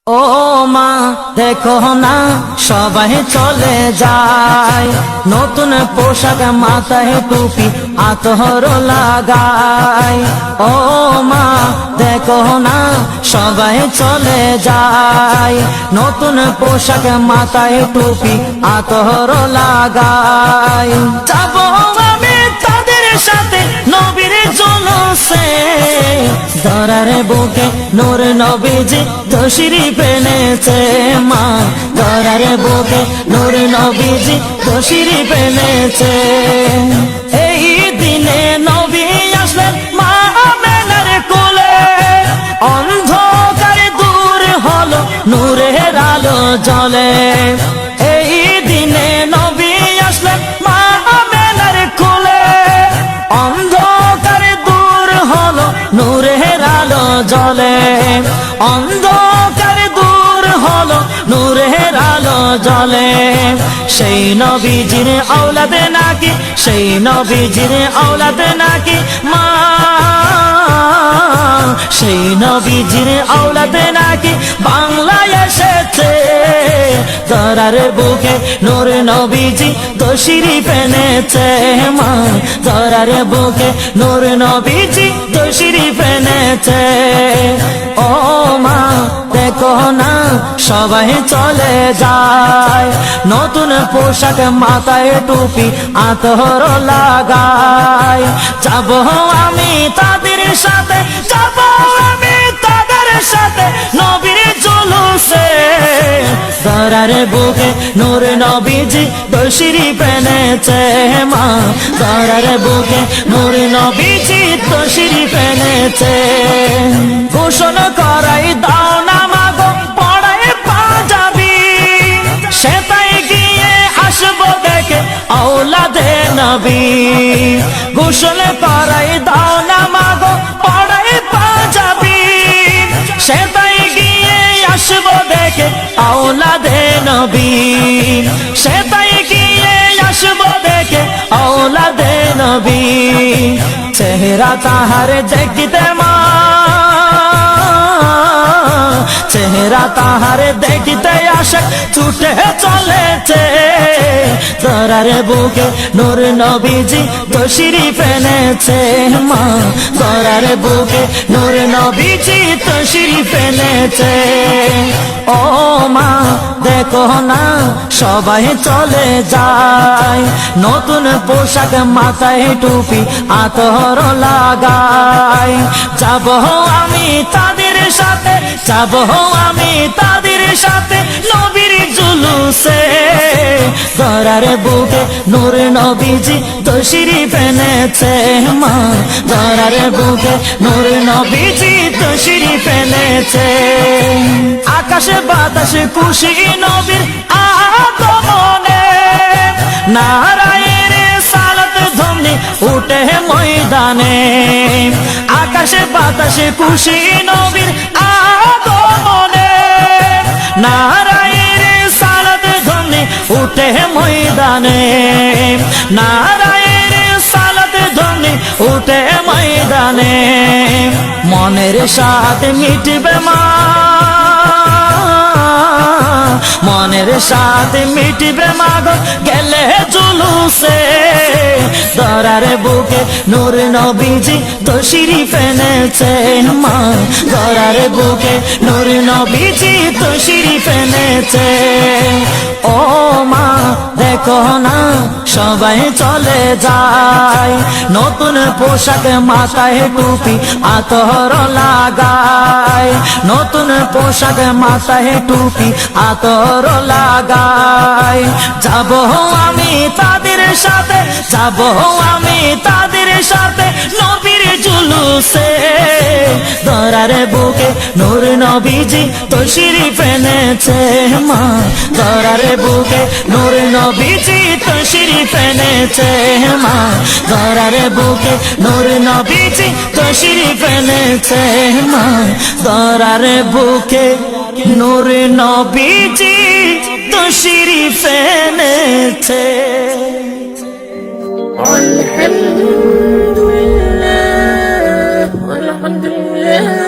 ও মা দেখো না সবাই চলে যায়, নতুন পোশাক মাথায় টুপি আতর লাগায়। ও মা দেখো না সবাই চলে যায়, নতুন পোশাক মাথায় টুপি আতর লাগায়। যাবো আমি তাদের সাথে নবীর জুলুসে, ধরার বুকে নূর নবীজি তশরিফ এনেছে। মা ধরার বুকে নূর নবীজি তশরিফ এনেছে। এই দিনে নবী আসলেন মা আমেনার কোলে, অন্ধকার দূর হলো নূরের আলো জ্বলে। এই দিনে নবী আসলেন মা আমেনার কোলে, অন্ধকার দূর হলো নূরের আলো জ্বলে। অন্ধকার দূর হলো নূরের আলো জ্বলে। সেই নবীজির আওলাদ নাকি, সেই নবীজির আওলাদ নাকি মা, সেই নবীজির আওলাদ নাকি বাংলায় এসেছে। ধরার বুকে নূর নবীজি তশরিফ এনেছে। মা ধরার বুকে নূর নবীজি তশরিফ এনেছে। ও মা দেখো না সবাই চলে যায়, নতুন পোশাক মাথায় টুপি আতর লাগায়। যাবো আমি তাদের সাথে, যাবো আমি তাদের সাথে নবীর জুলুসে। ধরার বুকে নূর নবীজি তশরিফ এনেছে। মা ধরার বুকে নূর নবীজি তশরিফ এনেছে। গোসল করাই দাও না মাগো পড়ায় পাঞ্জাবি, সেটাই গিয়ে আসবো দেখে আওলাদে নবী। গোসল করাই দাও না মাগো পড়ায় পাঞ্জাবি, সেটাই গিয়ে আসবো দেখে আওলাদে নবী। সেটাই গিয়ে আসবো দেখে আওলাদে নবী। চেহারা তাহার দেখতে মা, চেহারা তাহার দেখতে আসে ছুটে চলেছে। ধরার বুকে নূর নবীজি তশরিফ এনেছে। মা ধরার বুকে নূর নবীজি তশরিফ এনেছে। ও মা দেখো না সবাই চলে যায়, নতুন পোশাক মাথায় টুপি আতর লাগায়। যাবো আমি তাদের সাথে, যাবো আমি তাদের সাথে নবীর জুলুসে। ধরার বুকে নূর নবীজি তশরিফ এনেছে। মা ধরার বুকে নূর নবীজি তশরিফ এনেছে। আকাশে বাতাসে খুশি নবীর আগমনে, নারায়ের সালাত ধ্বনি উঠে ময়দানে। আকাশে বাতাসে খুশি নবীর আগমনে, নারায়ের সালাত ধ্বনি উঠে ময়দানে। নারায়ের সালাত ধ্বনি উঠে ময়দানে। মনের সাথে মিটবে মা, মনের সাথে মিটবে মাগো গেলে জুলুসে। ধরার বুকে নূর নবীজি তশরিফ এনেছে। মা ধরার বুকে নূর নবীজি তশরিফ এনেছে। ও মা দেখো না সবাই চলে যায়, নতুন পোশাক মাথায় টুপি আতর লাগায়। নতুন পোশাক মাথায় টুপি আতর লাগায়। যাবো আমি তাদের সাথে, যাবো আমি তাদের সাথে নবীর জুলুসে। ধরার বুকে নূর নবীজি তশরিফ এনেছে। মা ধরার বুকে নূর নবীজি তশরিফ এনেছে। মা ধরার বুকে নূর নবীজি তশরিফ এনেছে। মা ধরার বুকে নূর নবীজি তশরিফ এনেছে। আলহামদুলিল্লাহ আলহামদুলিল্লাহ।